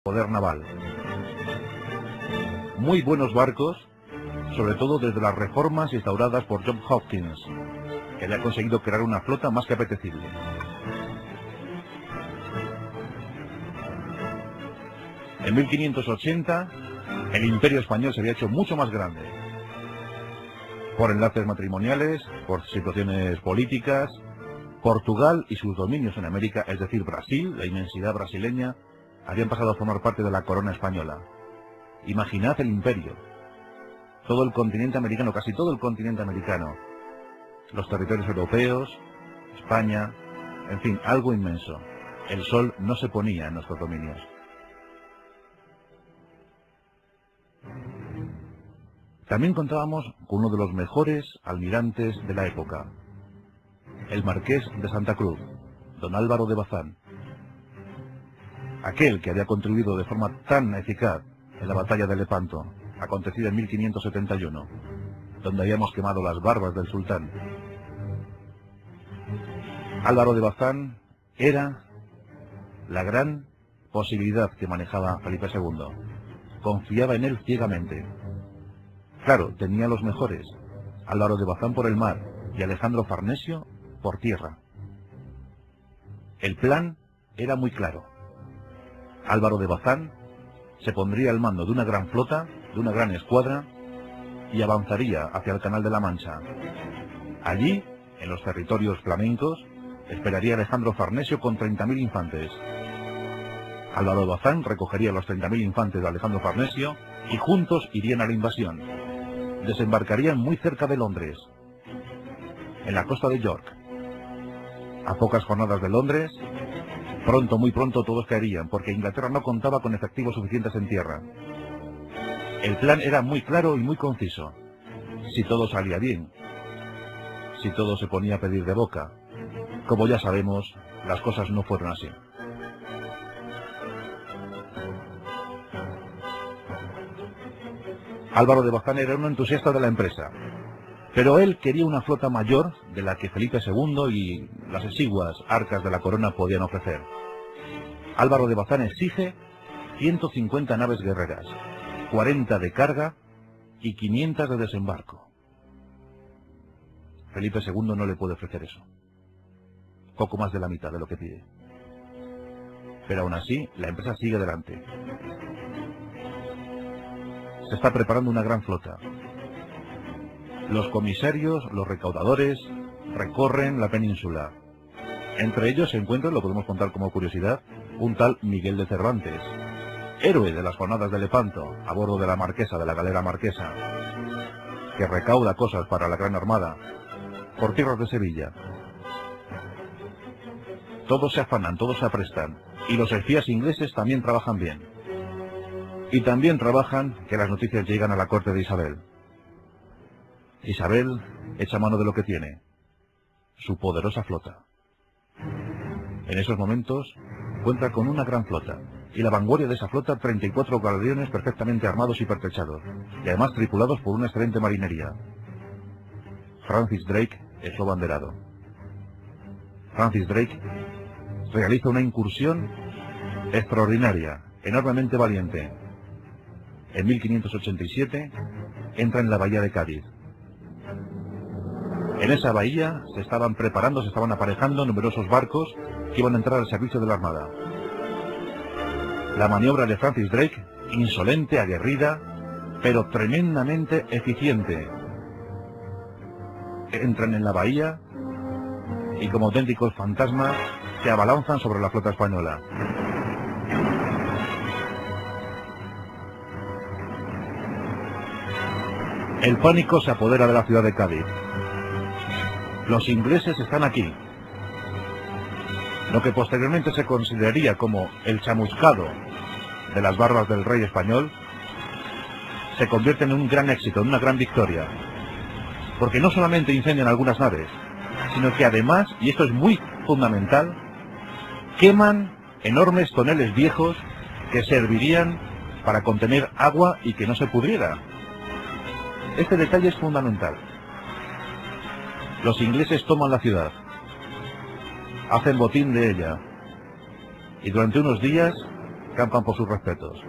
poder naval. Muy buenos barcos, sobre todo desde las reformas instauradas por John Hopkins, que había conseguido crear una flota más que apetecible. En 1580, el Imperio Español se había hecho mucho más grande, por enlaces matrimoniales, por situaciones políticas. Portugal y sus dominios en América, es decir, Brasil, la inmensidad brasileña, habían pasado a formar parte de la corona española. Imaginad el imperio. Todo el continente americano, casi todo el continente americano. Los territorios europeos, España, en fin, algo inmenso. El sol no se ponía en nuestros dominios. También contábamos con uno de los mejores almirantes de la época, el Marqués de Santa Cruz, don Álvaro de Bazán. Aquel que había contribuido de forma tan eficaz en la batalla de Lepanto, acontecida en 1571, donde habíamos quemado las barbas del sultán. Álvaro de Bazán era la gran posibilidad que manejaba Felipe II. Confiaba en él ciegamente. Claro, tenía los mejores, Álvaro de Bazán por el mar y Alejandro Farnesio por tierra. El plan era muy claro. Álvaro de Bazán se pondría al mando de una gran flota, de una gran escuadra, y avanzaría hacia el Canal de la Mancha. Allí, en los territorios flamencos, esperaría Alejandro Farnesio con 30.000 infantes. Álvaro de Bazán recogería los 30.000 infantes de Alejandro Farnesio y juntos irían a la invasión. Desembarcarían muy cerca de Londres, en la costa de York. A pocas jornadas de Londres, muy pronto todos caerían, porque Inglaterra no contaba con efectivos suficientes en tierra. El plan era muy claro y muy conciso. Si todo salía bien, si todo se ponía a pedir de boca. Como ya sabemos, las cosas no fueron así. Álvaro de Bazán era un entusiasta de la empresa, pero él quería una flota mayor de la que Felipe II y las exiguas arcas de la corona podían ofrecer. Álvaro de Bazán exige 150 naves guerreras, 40 de carga y 500 de desembarco. Felipe II no le puede ofrecer eso. Poco más de la mitad de lo que pide. Pero aún así, la empresa sigue adelante. Se está preparando una gran flota. Los comisarios, los recaudadores, recorren la península. Entre ellos se encuentra, lo podemos contar como curiosidad, un tal Miguel de Cervantes, héroe de las jornadas de Lepanto, a bordo de la Marquesa, de la galera Marquesa, que recauda cosas para la Gran Armada, por tierras de Sevilla. Todos se afanan, todos se aprestan, y los espías ingleses también trabajan bien. Y también trabajan que las noticias llegan a la corte de Isabel. Isabel echa mano de lo que tiene, su poderosa flota. En esos momentos cuenta con una gran flota, y la vanguardia de esa flota 34 galeones perfectamente armados y pertrechados, y además tripulados por una excelente marinería. Francis Drake es su abanderado. Francis Drake realiza una incursión extraordinaria, enormemente valiente. En 1587 entra en la bahía de Cádiz. En esa bahía se estaban preparando, se estaban aparejando numerosos barcos que iban a entrar al servicio de la Armada. La maniobra de Francis Drake, insolente, aguerrida, pero tremendamente eficiente. Entran en la bahía y como auténticos fantasmas se abalanzan sobre la flota española. El pánico se apodera de la ciudad de Cádiz. Los ingleses están aquí. Lo que posteriormente se consideraría como el chamuscado de las barbas del rey español se convierte en un gran éxito, en una gran victoria. Porque no solamente incendian algunas naves, sino que además, y esto es muy fundamental, queman enormes toneles viejos que servirían para contener agua y que no se pudriera. Este detalle es fundamental. Los ingleses toman la ciudad, hacen botín de ella, y durante unos días campan por sus respetos.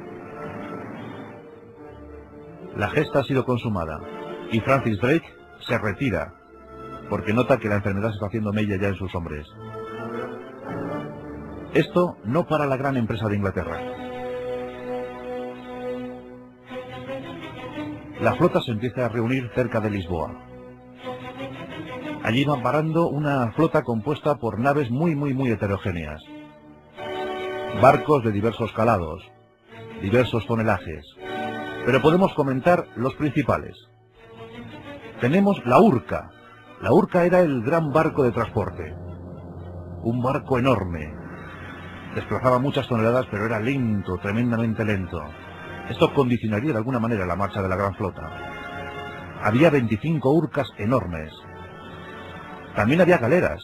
La gesta ha sido consumada y Francis Drake se retira porque nota que la enfermedad se está haciendo mella ya en sus hombres. Esto no para la gran empresa de Inglaterra. La flota se empieza a reunir cerca de Lisboa. Allí va parando una flota compuesta por naves muy heterogéneas. Barcos de diversos calados, diversos tonelajes. Pero podemos comentar los principales. Tenemos la Urca. La Urca era el gran barco de transporte. Un barco enorme. Desplazaba muchas toneladas, pero era lento, tremendamente lento. Esto condicionaría de alguna manera la marcha de la gran flota. Había 25 urcas enormes. También había galeras.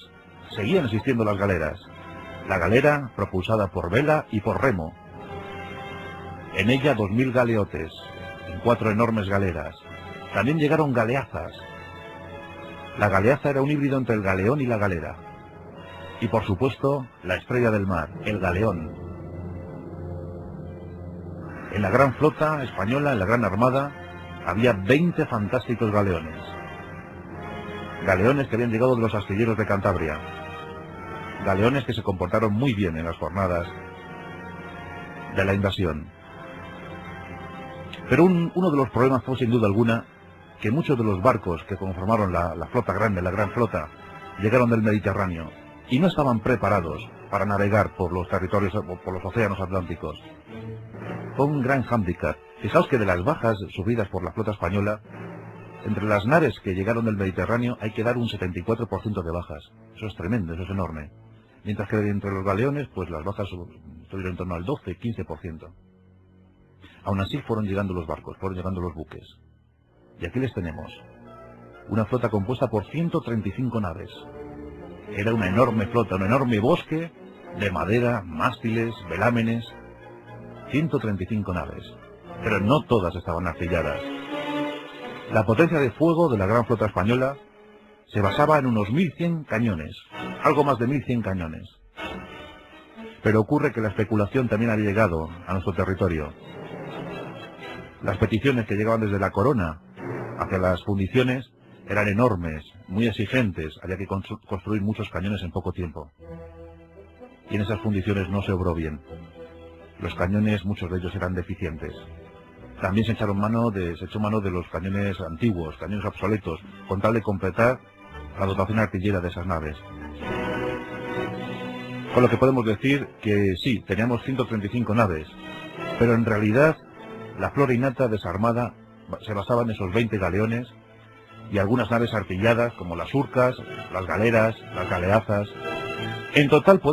Seguían existiendo las galeras. La galera propulsada por vela y por remo. En ella 2000 galeotes, en 4 enormes galeras. También llegaron galeazas. La galeaza era un híbrido entre el galeón y la galera. Y por supuesto, la estrella del mar, el galeón. En la gran flota española, en la gran armada, había 20 fantásticos galeones. Galeones que habían llegado de los astilleros de Cantabria. Galeones que se comportaron muy bien en las jornadas de la invasión. Pero uno de los problemas fue sin duda alguna que muchos de los barcos que conformaron la flota grande, la gran flota, llegaron del Mediterráneo y no estaban preparados para navegar por los territorios, por los océanos atlánticos. Fue un gran hándicap. Fijaos que de las bajas sufridas por la flota española, entre las naves que llegaron del Mediterráneo hay que dar un 74% de bajas. Eso es tremendo, eso es enorme. Mientras que entre los galeones, pues las bajas estuvieron en torno al 12-15%. Aún así fueron llegando los barcos, fueron llegando los buques. Y aquí les tenemos. Una flota compuesta por 135 naves. Era una enorme flota, un enorme bosque de madera, mástiles, velámenes. 135 naves. Pero no todas estaban artilladas. La potencia de fuego de la gran flota española se basaba en unos 1100 cañones. Algo más de 1100 cañones. Pero ocurre que la especulación también ha llegado a nuestro territorio. Las peticiones que llegaban desde la corona hacia las fundiciones eran enormes, muy exigentes. Había que construir muchos cañones en poco tiempo. Y en esas fundiciones no se obró bien. Los cañones, muchos de ellos eran deficientes. También se echó mano de los cañones antiguos, cañones obsoletos, con tal de completar la dotación artillera de esas naves. Con lo que podemos decir que sí, teníamos 135 naves, pero en realidad la flora innata desarmada se basaba en esos 20 galeones y algunas naves artilladas como las urcas, las galeras, las galeazas. En total podemos